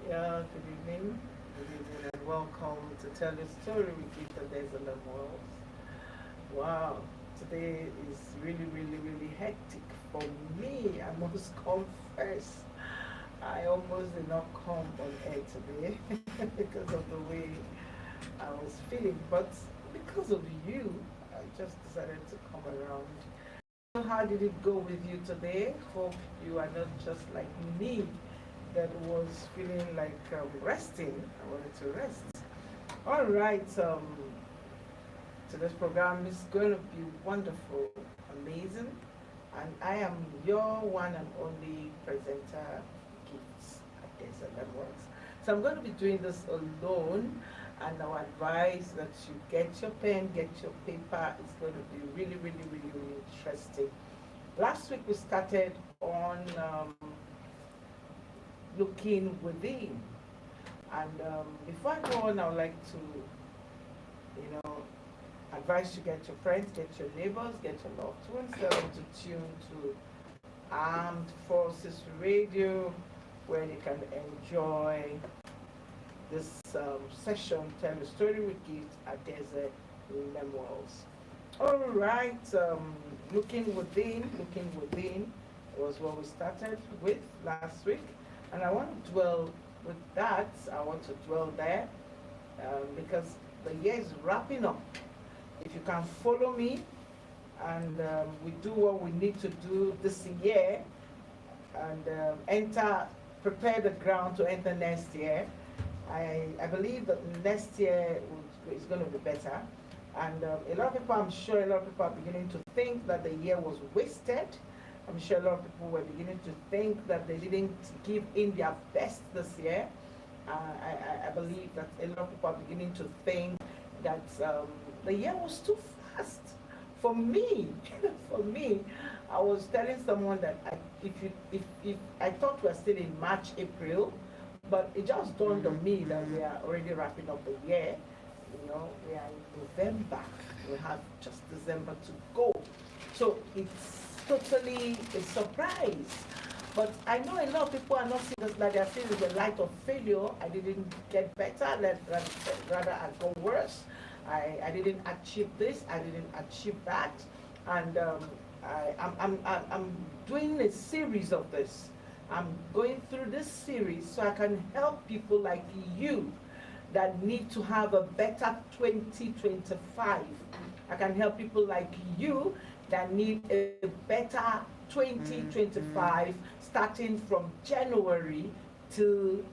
Yeah, good evening. Good evening and welcome to Tell Your Story with Gita ADEAZE Lemuels. Wow, today is really hectic for me. I must confess. I almost did not come on air today because of the way I was feeling, but because of you, I just decided to come around. So how did it go with you today? Hope you are not just like me that was feeling like resting. I wanted to rest. All right. Today's program is going to be wonderful, amazing, and I am your one and only presenter, Gifts at Desert Networks. So I'm going to be doing this alone, and our advice that you get your pen, get your paper. It's going to be really interesting. Last week we started on looking within. And before I go on, I would like to, you know, advise you get your friends, get your neighbors, get your loved ones, tell them to tune to Armed Forces Radio, where they can enjoy this session, Tell a Story with Gift at ADEAZE Lemuels. All right, looking within was what we started with last week. And I want to dwell with that. I want to dwell there because the year is wrapping up. If you can follow me and we do what we need to do this year and prepare the ground to enter next year, I believe that next year is going to be better. And a lot of people, I'm sure a lot of people are beginning to think that the year was wasted. I'm sure a lot of people were beginning to think that they didn't give in their best this year. I believe that a lot of people are beginning to think that the year was too fast. For me, for me, I was telling someone that if I thought we were still in March, April, but it just dawned on me that we are already wrapping up the year. You know, we are in November. We have just December to go. So it's totally a surprise. But I know a lot of people are not seeing this, like they're seeing the light of failure. I didn't get better, rather I got worse. I didn't achieve this, I didn't achieve that. And I'm doing a series of this. I'm going through this series so I can help people like you that need to have a better 2025. I can help people like you that need a better 2025 starting from January to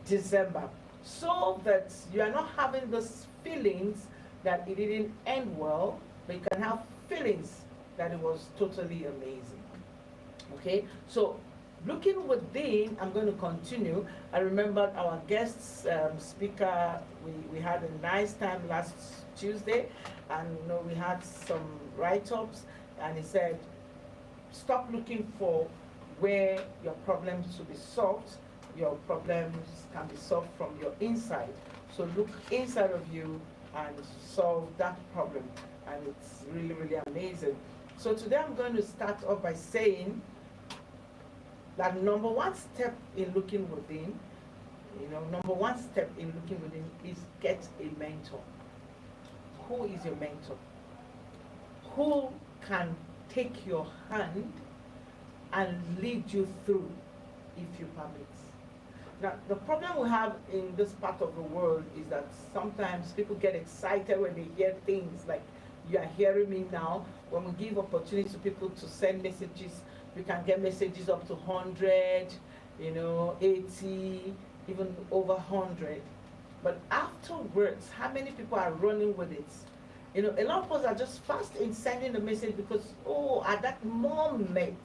December, so that you are not having those feelings that it didn't end well, but you can have feelings that it was totally amazing. Okay, so looking within, I'm going to continue. I remember our guest speaker, we had a nice time last Tuesday, and you know, we had some write-ups, and he said, stop looking for where your problems should be solved. Your problems can be solved from your inside. So look inside of you and solve that problem. And it's really amazing. So today I'm going to start off by saying that number one step in looking within, number one step in looking within is get a mentor. Who is your mentor? Who can take your hand and lead you through, if you permit? Now, the problem we have in this part of the world is that sometimes people get excited when they hear things like you are hearing me now. When we give opportunity to people to send messages, we can get messages up to 100, 80, even over 100. But afterwards, how many people are running with it? A lot of us are just fast in sending the message because, at that moment,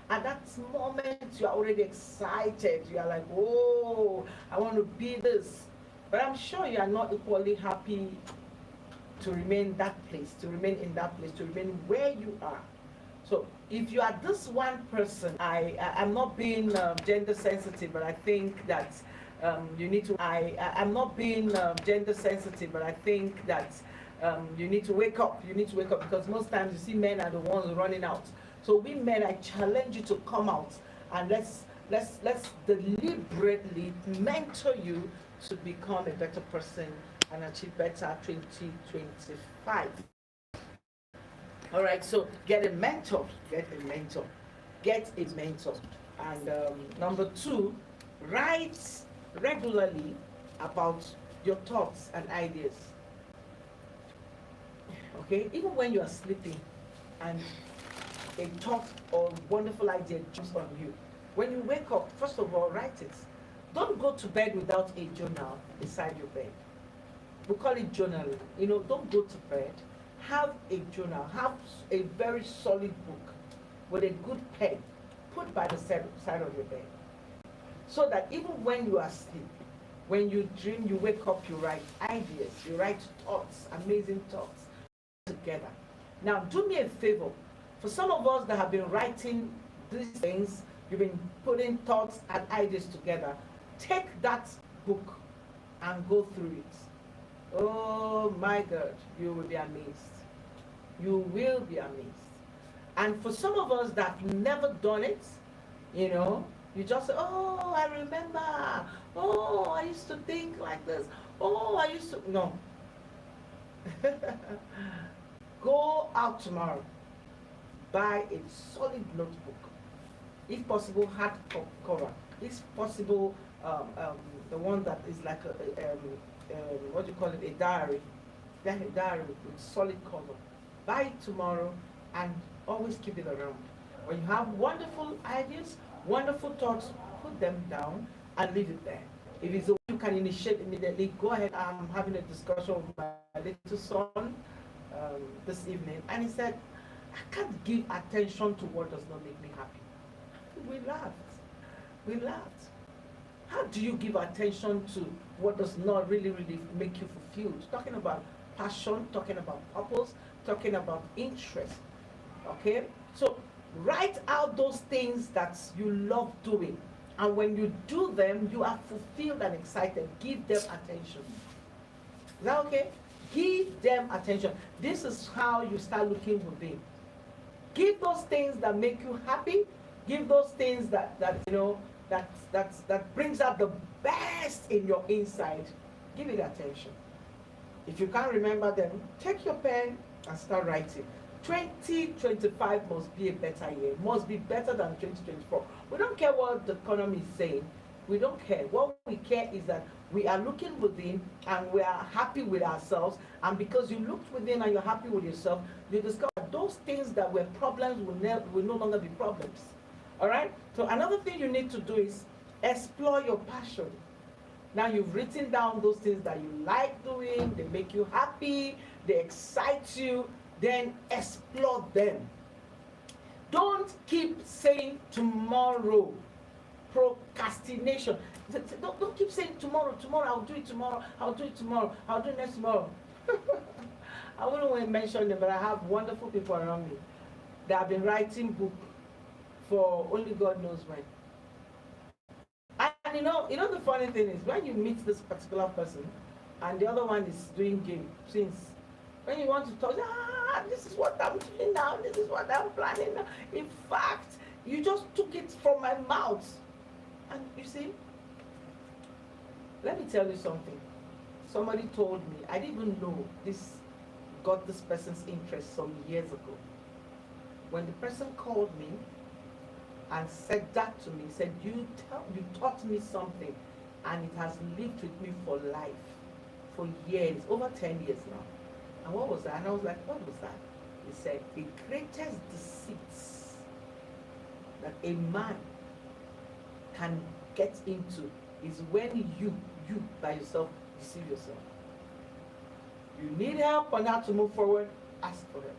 you are already excited. You are like, I want to be this. But I'm sure you are not equally happy to remain in that place, to remain where you are. So if you are this one person, I'm not being gender sensitive, but I think that you need to, I'm not being gender sensitive, but I think that you need to wake up. You need to wake up because most times you see men are the ones running out. So we men, I challenge you to come out and let's let's deliberately mentor you to become a better person and achieve better 2025. All right, so get a mentor, get a mentor, get a mentor. And number two, write regularly about your thoughts and ideas. Okay, even when you are sleeping and a thought or wonderful idea jumps on you, when you wake up, first of all, write it. Don't go to bed without a journal beside your bed. We call it journaling. You know, don't go to bed. Have a journal. Have a very solid book with a good pen put by the side of your bed. So that even when you are asleep, when you dream, you wake up, you write ideas, you write thoughts, amazing thoughts together. Now, do me a favor. For some of us that have been writing these things, you've been putting thoughts and ideas together, take that book and go through it. Oh my God, you will be amazed. You will be amazed. And for some of us that have never done it, you know, you just say, oh, I remember. Oh, I used to think like this. Oh, I used to. No. Go out tomorrow. Buy a solid notebook. If possible, hardcover. If possible, the one that is like what do you call it, a diary. Then a diary with solid cover. Buy it tomorrow and always keep it around. When you have wonderful ideas, wonderful thoughts, put them down and leave it there. If it's a way you can initiate immediately, go ahead. I'm having a discussion with my little son this evening, and he said, I can't give attention to what does not make me happy. We laughed. We laughed. How do you give attention to what does not really make you fulfilled? Talking about passion, talking about purpose, talking about interest. Okay? So write out those things that you love doing. And when you do them, you are fulfilled and excited. Give them attention. Is that okay? Give them attention. This is how you start looking within. Give those things that make you happy. Give those things that you know that brings out the best in your inside. Give it attention. If you can't remember them, take your pen and start writing. 2025 must be a better year. Must be better than 2024. We don't care what the economy is saying. We don't care. What we care is that we are looking within and we are happy with ourselves. And because you looked within and you're happy with yourself, you discover those things that were problems will no longer be problems. All right? So another thing you need to do is explore your passion. Now you've written down those things that you like doing, they make you happy, they excite you, then explore them. Don't keep saying tomorrow. Procrastination. Don't keep saying tomorrow, I'll do it tomorrow, I'll do it tomorrow, I'll do it next tomorrow. I wouldn't want to mention them, but I have wonderful people around me that have been writing books for only God knows when. And you know the funny thing is when you meet this particular person and the other one is doing game since, when you want to talk, this is what I'm doing now, this is what I'm planning now. In fact, you just took it from my mouth. And you see, let me tell you something. Somebody told me, I didn't even know this got this person's interest some years ago. When the person called me and said that to me, said, you taught me something and it has lived with me for life, for years, over 10 years now. And what was that? And I was like, what was that? He said, the greatest deceits that a man can get into is when you by yourself deceive yourself. You need help on how to move forward, ask for help.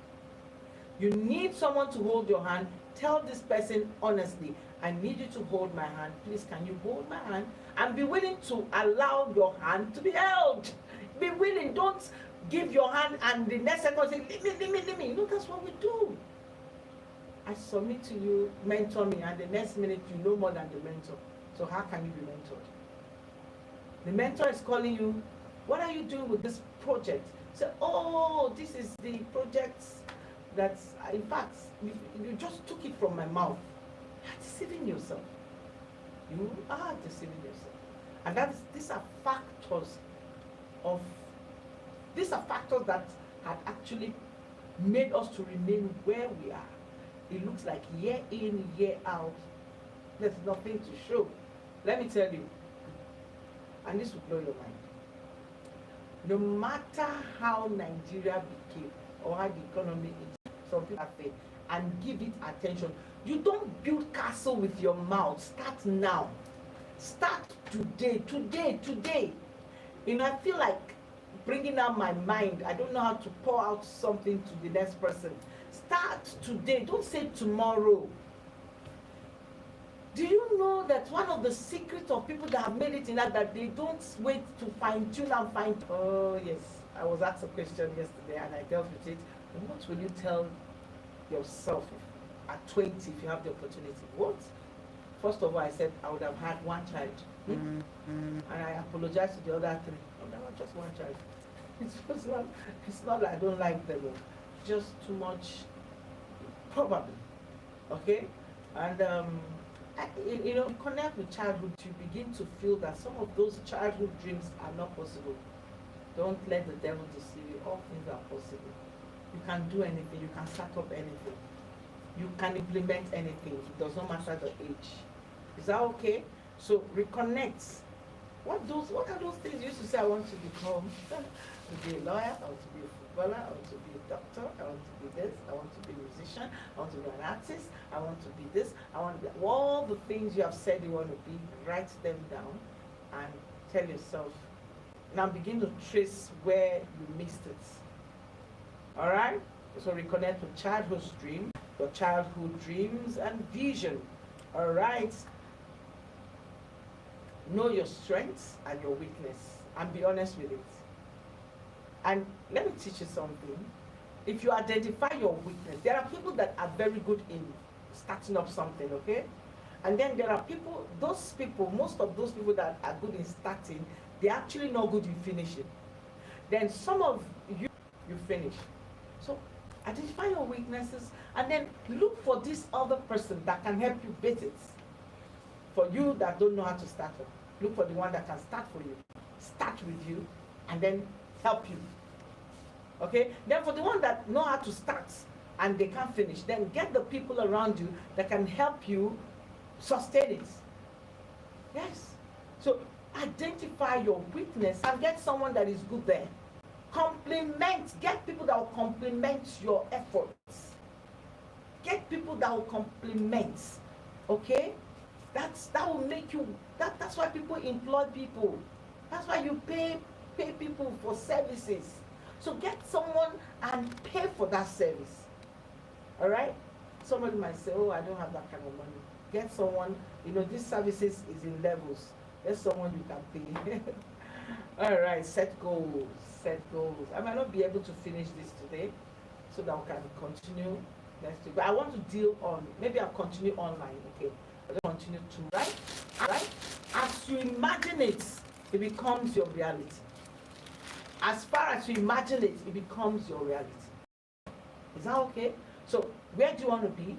You need someone to hold your hand, tell this person honestly, I need you to hold my hand. Please, can you hold my hand? And be willing to allow your hand to be held. Be willing. Don't give your hand and the next second say, leave me. No, that's what we do. I submit to you, mentor me, and the next minute you know more than the mentor. So how can you be mentored? The mentor is calling you, what are you doing with this project? Say, oh, this is the project that's, in fact, you just took it from my mouth. You're deceiving yourself. you are deceiving yourself. And these are factors of, these are factors that had actually made us to remain where we are. It looks like year in, year out, there's nothing to show. Let me tell you, and this will blow your mind. No matter how Nigeria became or how the economy is, some people are faith and give it attention. You don't build castle with your mouth. Start now. Start today, today, today. You know, I feel like bringing out my mind. I don't know how to pour out something to the next person. Start today. Don't say tomorrow. Do you know that one of the secrets of people that have made it in that they don't wait to fine tune and find? Oh yes, I was asked a question yesterday and I dealt with it. What will you tell yourself at 20 if you have the opportunity? What? First of all, I said I would have had one child. And I apologized to the other three. Oh, no, just one child. It's not like I don't like them. Just too much, probably. Okay? And you know, connect with childhood, you begin to feel that some of those childhood dreams are not possible. Don't let the devil deceive you. All things are possible. You can do anything. You can start up anything. You can implement anything. It does not matter the age. Is that okay? So reconnect. What are those things you used to say? I want to become to be a lawyer, I want to be a footballer, I want to be a doctor, I want to be this, I want to be a musician, I want to be an artist, I want to be this, I want to be all the things you have said you want to be. Write them down and tell yourself. Now begin to trace where you missed it. All right? So reconnect with childhood dream, your childhood dreams and vision. All right? Know your strengths and your weakness and be honest with it. And let me teach you something. If you identify your weakness, there are people that are very good in starting up something, okay? And then there are people, most of those people that are good in starting, they're actually not good in finishing. Then some of you finish. So identify your weaknesses and then look for this other person that can help you beat it. For you that don't know how to start up, look for the one that can start for you, start with you, and then help you. Okay? Then for the one that know how to start and they can't finish, then get the people around you that can help you sustain it. Yes. So identify your weakness and get someone that is good there. Get people that will complement your efforts. Get people that will complement. Okay? That will make you, that's why people employ people. That's why you pay people for services. So get someone and pay for that service. All right? Somebody might say, oh, I don't have that kind of money. Get someone, you know, these services is in levels. Get someone you can pay. All right, set goals. Set goals. I might not be able to finish this today so that we can continue next week. But I want to deal on, maybe I'll continue online, okay? I'll continue to write, right? As you imagine it, it becomes your reality. As far as you imagine it, it becomes your reality. Is that okay? So where do you want to be?